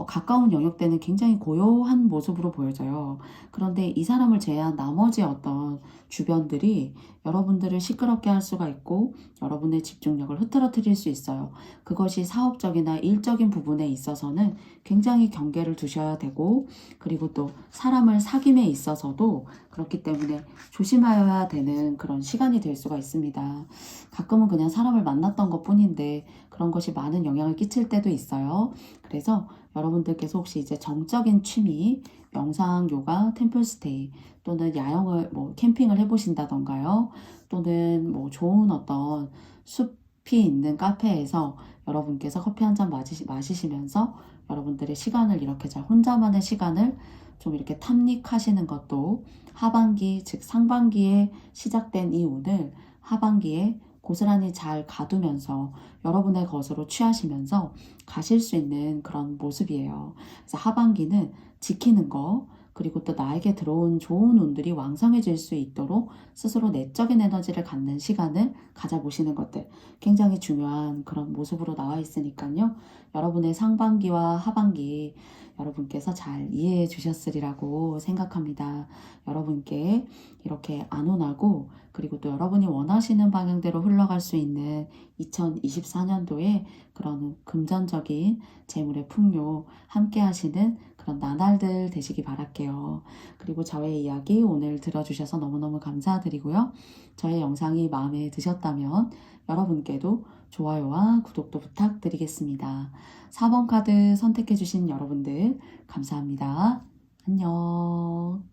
가까운 영역대는 굉장히 고요한 모습으로 보여져요. 그런데 이 사람을 제외한 나머지 어떤 주변들이 여러분들을 시끄럽게 할 수가 있고 여러분의 집중력을 흐트러뜨릴 수 있어요. 그것이 사업적이나 일적인 부분에 있어서는 굉장히 경계를 두셔야 되고, 그리고 또 사람을 사귐에 있어서도 그렇기 때문에 조심하여야 되는 그런 시간이 될 수가 있습니다. 가끔은 그냥 사람을 만났던 것 뿐인데 그런 것이 많은 영향을 끼칠 때도 있어요. 그래서 여러분들께서 혹시 이제 정적인 취미, 명상, 요가, 템플스테이, 또는 야영을, 뭐 캠핑을 해보신다던가요, 또는 뭐 좋은 어떤 숲이 있는 카페에서 여러분께서 커피 한 잔 마시시면서 여러분들의 시간을 이렇게 잘 혼자만의 시간을 좀 이렇게 탐닉하시는 것도 하반기, 즉 상반기에 시작된 이 운을 하반기에 고스란히 잘 가두면서 여러분의 것으로 취하시면서 가실 수 있는 그런 모습이에요. 그래서 하반기는 지키는 거, 그리고 또 나에게 들어온 좋은 운들이 왕성해질 수 있도록 스스로 내적인 에너지를 갖는 시간을 가져보시는 것들, 굉장히 중요한 그런 모습으로 나와 있으니까요. 여러분의 상반기와 하반기 여러분께서 잘 이해해 주셨으리라고 생각합니다. 여러분께 이렇게 안온하고 그리고 또 여러분이 원하시는 방향대로 흘러갈 수 있는 2024년도에 그런 금전적인 재물의 풍요 함께 하시는 그런 나날들 되시기 바랄게요. 그리고 저의 이야기 오늘 들어주셔서 너무너무 감사드리고요. 저의 영상이 마음에 드셨다면 여러분께도 좋아요와 구독도 부탁드리겠습니다. 4번 카드 선택해주신 여러분들 감사합니다. 안녕.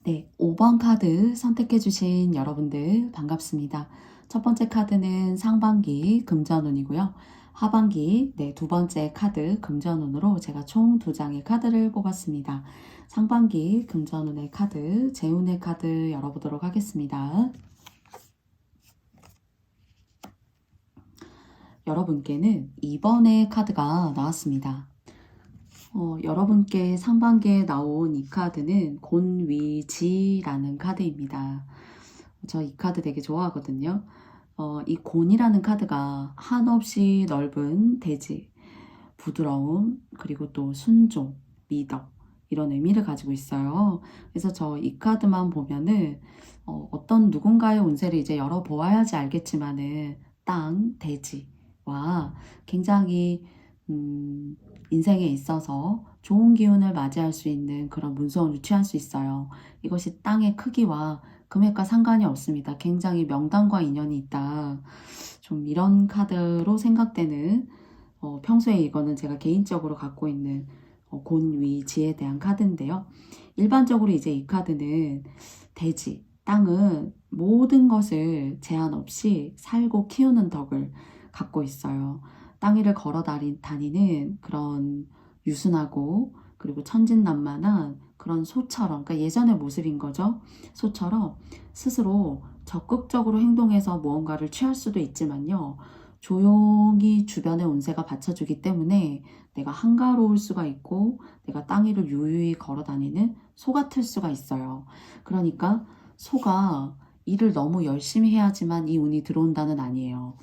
네, 5번 카드 선택해주신 여러분들 반갑습니다. 첫 번째 카드는 상반기 금전운이고요. 하반기 두 번째 카드 금전운으로 제가 총 2장의 카드를 뽑았습니다. 상반기 금전운의 카드, 재운의 카드 열어보도록 하겠습니다. 여러분께는 2번의 카드가 나왔습니다. 여러분께 상반기에 나온 이 카드는 곤위지라는 카드입니다. 저 이 카드 되게 좋아하거든요. 이 곤이라는 카드가 한없이 넓은 대지, 부드러움, 그리고 또 순종, 미덕 이런 의미를 가지고 있어요. 그래서 저 이 카드만 보면은 어떤 누군가의 운세를 이제 열어보아야지 알겠지만은 땅, 대지와 굉장히 인생에 있어서 좋은 기운을 맞이할 수 있는 그런 문서운을 취할 수 있어요. 이것이 땅의 크기와 금액과 상관이 없습니다. 굉장히 명당과 인연이 있다. 좀 이런 카드로 생각되는 평소에 이거는 제가 개인적으로 갖고 있는 곤위지에 대한 카드인데요. 일반적으로 이제 이 카드는 대지, 땅은 모든 것을 제한 없이 살고 키우는 덕을 갖고 있어요. 땅 위를 걸어 다니는 그런 유순하고 그리고 천진난만한 그런 소처럼, 그러니까 예전의 모습인 거죠. 소처럼 스스로 적극적으로 행동해서 무언가를 취할 수도 있지만요. 조용히 주변의 운세가 받쳐주기 때문에 내가 한가로울 수가 있고 내가 땅 위를 유유히 걸어 다니는 소 같을 수가 있어요. 그러니까 소가 일을 너무 열심히 해야지만 이 운이 들어온다는 아니에요.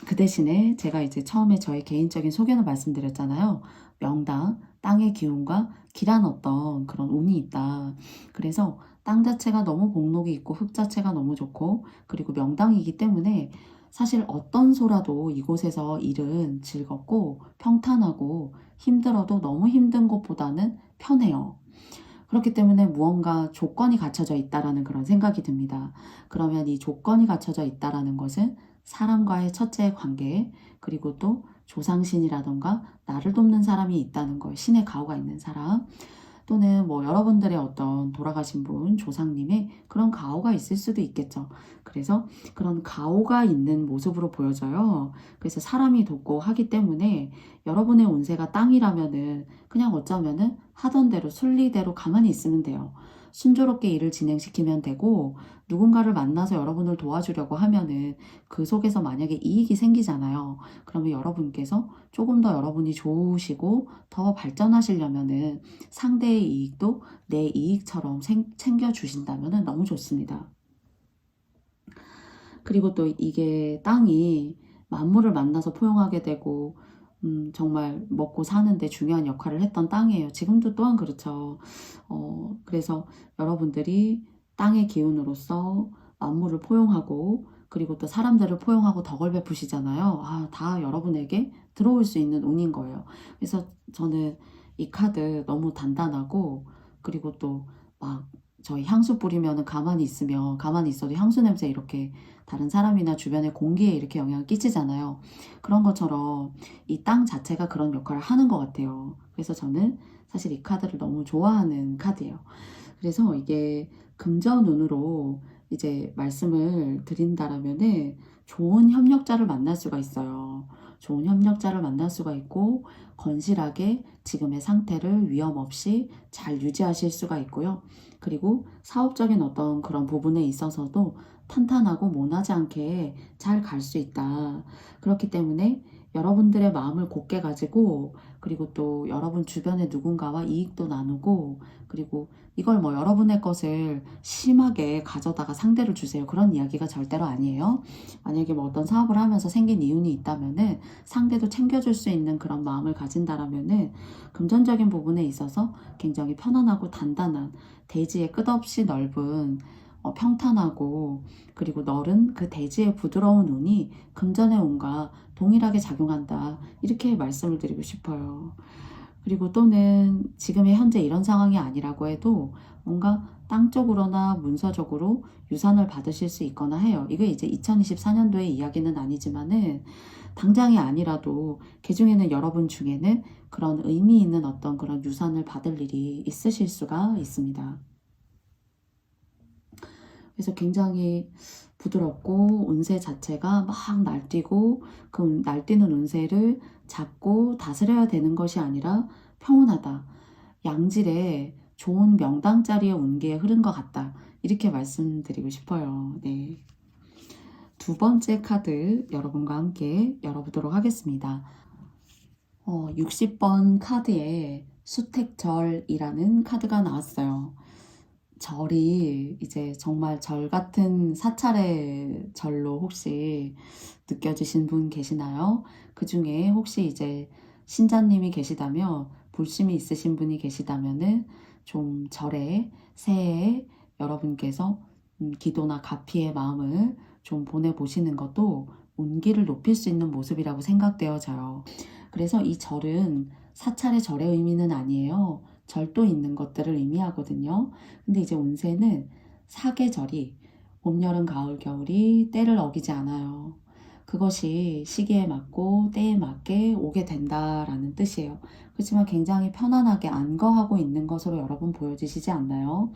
그 대신에 제가 이제 처음에 저의 개인적인 소견을 말씀드렸잖아요. 명당, 땅의 기운과 길한 어떤 그런 운이 있다. 그래서 땅 자체가 너무 복록이 있고 흙 자체가 너무 좋고 그리고 명당이기 때문에 사실 어떤 소라도 이곳에서 일은 즐겁고 평탄하고 힘들어도 너무 힘든 것보다는 편해요. 그렇기 때문에 무언가 조건이 갖춰져 있다라는 그런 생각이 듭니다. 그러면 이 조건이 갖춰져 있다라는 것은 사람과의 첫째 관계, 그리고 또 조상신이라던가 나를 돕는 사람이 있다는 걸, 신의 가호가 있는 사람, 또는 뭐 여러분들의 어떤 돌아가신 분, 조상님의 그런 가호가 있을 수도 있겠죠. 그래서 그런 가호가 있는 모습으로 보여져요. 그래서 사람이 돕고 하기 때문에 여러분의 운세가 땅이라면은 그냥 어쩌면은 하던 대로 순리대로 가만히 있으면 돼요. 순조롭게 일을 진행시키면 되고 누군가를 만나서 여러분을 도와주려고 하면은 그 속에서 만약에 이익이 생기잖아요. 그러면 여러분께서 조금 더 여러분이 좋으시고 더 발전하시려면은 상대의 이익도 내 이익처럼 챙겨주신다면 너무 좋습니다. 그리고 또 이게 땅이 만물을 만나서 포용하게 되고 정말 먹고 사는데 중요한 역할을 했던 땅이에요. 지금도 또한 그렇죠. 그래서 여러분들이 땅의 기운으로서 만물을 포용하고 그리고 또 사람들을 포용하고 덕을 베푸시잖아요. 다 여러분에게 들어올 수 있는 운인 거예요. 그래서 저는 이 카드 너무 단단하고 그리고 또 막 저희 향수 뿌리면은 가만히 있어도 향수 냄새 이렇게 다른 사람이나 주변의 공기에 이렇게 영향을 끼치잖아요. 그런 것처럼 이 땅 자체가 그런 역할을 하는 것 같아요. 그래서 저는 사실 이 카드를 너무 좋아하는 카드예요. 그래서 이게 금전운으로 이제 말씀을 드린다라면은 좋은 협력자를 만날 수가 있어요. 좋은 협력자를 만날 수가 있고 건실하게 지금의 상태를 위험 없이 잘 유지하실 수가 있고요. 그리고 사업적인 어떤 그런 부분에 있어서도 탄탄하고 모나지 않게 잘 갈 수 있다. 그렇기 때문에 여러분들의 마음을 곧게 가지고, 그리고 또 여러분 주변의 누군가와 이익도 나누고, 그리고 이걸 뭐 여러분의 것을 심하게 가져다가 상대를 주세요, 그런 이야기가 절대로 아니에요. 만약에 뭐 어떤 사업을 하면서 생긴 이윤이 있다면은 상대도 챙겨줄 수 있는 그런 마음을 가진다라면은 금전적인 부분에 있어서 굉장히 편안하고 단단한, 대지의 끝없이 넓은 평탄하고 그리고 너른 그 대지의 부드러운 운이 금전의 운과 동일하게 작용한다, 이렇게 말씀을 드리고 싶어요. 그리고 또는 지금의 현재 이런 상황이 아니라고 해도 뭔가 땅적으로나 문서적으로 유산을 받으실 수 있거나 해요. 이게 이제 2024년도의 이야기는 아니지만은 당장이 아니라도 그중에는 여러분 중에는 그런 의미 있는 어떤 그런 유산을 받을 일이 있으실 수가 있습니다. 그래서 굉장히 부드럽고 운세 자체가 막 날뛰고 그 날뛰는 운세를 잡고 다스려야 되는 것이 아니라 평온하다, 양질의 좋은 명당자리의 운기에 흐른 것 같다, 이렇게 말씀드리고 싶어요. 네. 두 번째 카드 여러분과 함께 열어보도록 하겠습니다. 60번 카드에 수택절이라는 카드가 나왔어요. 절이 이제 정말 절 같은 사찰의 절로 혹시 느껴지신 분 계시나요? 그 중에 혹시 이제 신자님이 계시다면, 불심이 있으신 분이 계시다면은 좀 절에 새해에 여러분께서 기도나 가피의 마음을 좀 보내보시는 것도 운기를 높일 수 있는 모습이라고 생각되어져요. 그래서 이 절은 사찰의 절의 의미는 아니에요. 절도 있는 것들을 의미하거든요. 근데 이제 운세는 사계절이 봄, 여름, 가을, 겨울이 때를 어기지 않아요. 그것이 시기에 맞고 때에 맞게 오게 된다라는 뜻이에요. 그렇지만 굉장히 편안하게 안거하고 있는 것으로 여러분 보여지시지 않나요?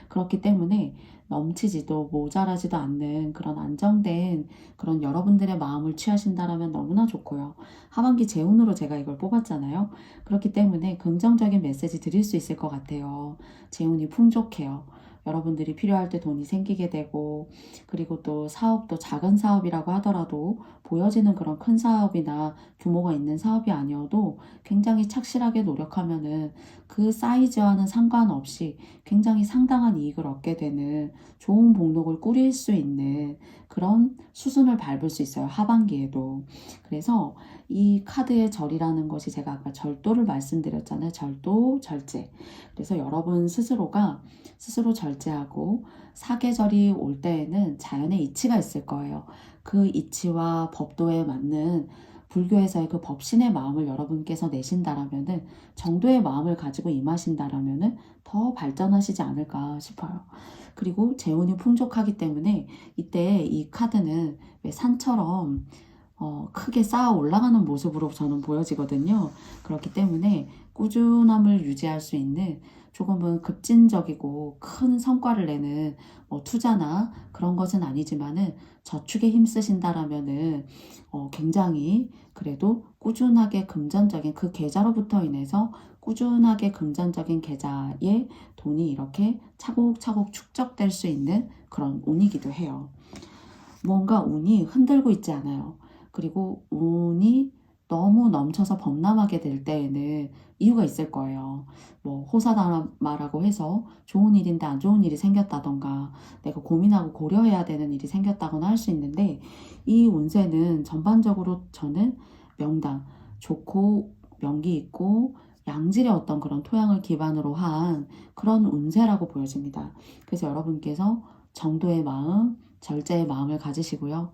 그렇기 때문에 넘치지도 모자라지도 않는 그런 안정된 그런 여러분들의 마음을 취하신다라면 너무나 좋고요. 하반기 재운으로 제가 이걸 뽑았잖아요. 그렇기 때문에 긍정적인 메시지 드릴 수 있을 것 같아요. 재운이 풍족해요. 여러분들이 필요할 때 돈이 생기게 되고, 그리고 또 사업도 작은 사업이라고 하더라도 보여지는 그런 큰 사업이나 규모가 있는 사업이 아니어도 굉장히 착실하게 노력하면은 그 사이즈와는 상관없이 굉장히 상당한 이익을 얻게 되는 좋은 복록을 꾸릴 수 있는 그런 수순을 밟을 수 있어요, 하반기에도. 그래서 이 카드의 절이라는 것이, 제가 아까 절도를 말씀드렸잖아요. 절도, 절제. 그래서 여러분 스스로가 스스로 절제하고 사계절이 올 때에는 자연의 이치가 있을 거예요. 그 이치와 법도에 맞는 불교에서의 그 법신의 마음을 여러분께서 내신다라면은, 정도의 마음을 가지고 임하신다라면은 더 발전하시지 않을까 싶어요. 그리고 재운이 풍족하기 때문에 이때 이 카드는 왜 산처럼 크게 쌓아 올라가는 모습으로 저는 보여지거든요. 그렇기 때문에 꾸준함을 유지할 수 있는, 조금은 급진적이고 큰 성과를 내는 뭐 투자나 그런 것은 아니지만은 저축에 힘쓰신다라면은 굉장히 그래도 꾸준하게 금전적인 그 계좌로부터 인해서 꾸준하게 금전적인 계좌에 돈이 이렇게 차곡차곡 축적될 수 있는 그런 운이기도 해요. 뭔가 운이 흔들고 있지 않아요. 그리고 운이 너무 넘쳐서 범람하게 될 때에는 이유가 있을 거예요. 뭐 호사다마라고 해서 좋은 일인데 안 좋은 일이 생겼다던가, 내가 고민하고 고려해야 되는 일이 생겼다거나 할 수 있는데, 이 운세는 전반적으로 저는 명당, 좋고 명기 있고 양질의 어떤 그런 토양을 기반으로 한 그런 운세라고 보여집니다. 그래서 여러분께서 정도의 마음, 절제의 마음을 가지시고요.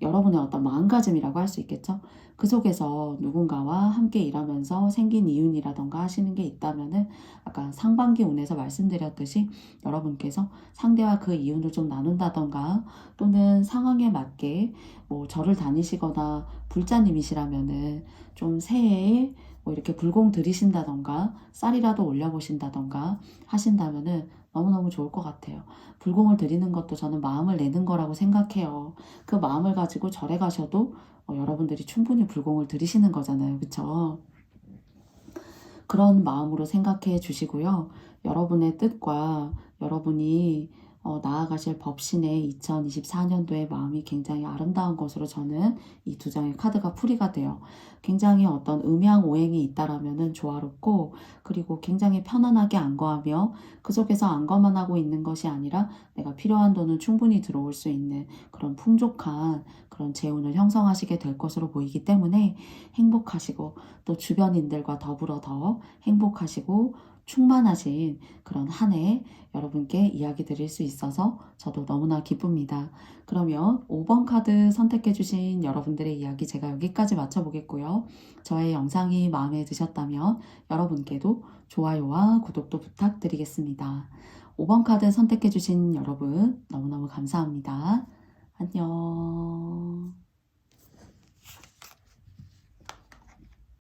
여러분의 어떤 마음가짐이라고 할 수 있겠죠. 그 속에서 누군가와 함께 일하면서 생긴 이윤이라던가 하시는 게 있다면은, 아까 상반기 운에서 말씀드렸듯이 여러분께서 상대와 그 이윤을 좀 나눈다던가, 또는 상황에 맞게 뭐 절을 다니시거나 불자님이시라면은 좀 새해에 뭐 이렇게 불공 들이신다던가 쌀이라도 올려보신다던가 하신다면은 너무너무 좋을 것 같아요. 불공을 드리는 것도 저는 마음을 내는 거라고 생각해요. 그 마음을 가지고 절에 가셔도 여러분들이 충분히 불공을 드리시는 거잖아요. 그쵸? 그런 마음으로 생각해 주시고요. 여러분의 뜻과 여러분이 나아가실 법신의 2024년도의 마음이 굉장히 아름다운 것으로 저는 이 두 장의 카드가 풀이가 돼요. 굉장히 어떤 음양오행이 있다라면은 조화롭고, 그리고 굉장히 편안하게 안거하며 그 속에서 안거만 하고 있는 것이 아니라 내가 필요한 돈은 충분히 들어올 수 있는 그런 풍족한 그런 재운을 형성하시게 될 것으로 보이기 때문에 행복하시고, 또 주변인들과 더불어 더 행복하시고 충만하신 그런 한 해 여러분께 이야기 드릴 수 있어서 저도 너무나 기쁩니다. 그러면 5번 카드 선택해 주신 여러분들의 이야기 제가 여기까지 마쳐보겠고요. 저의 영상이 마음에 드셨다면 여러분께도 좋아요와 구독도 부탁드리겠습니다. 5번 카드 선택해 주신 여러분 너무너무 감사합니다. 안녕.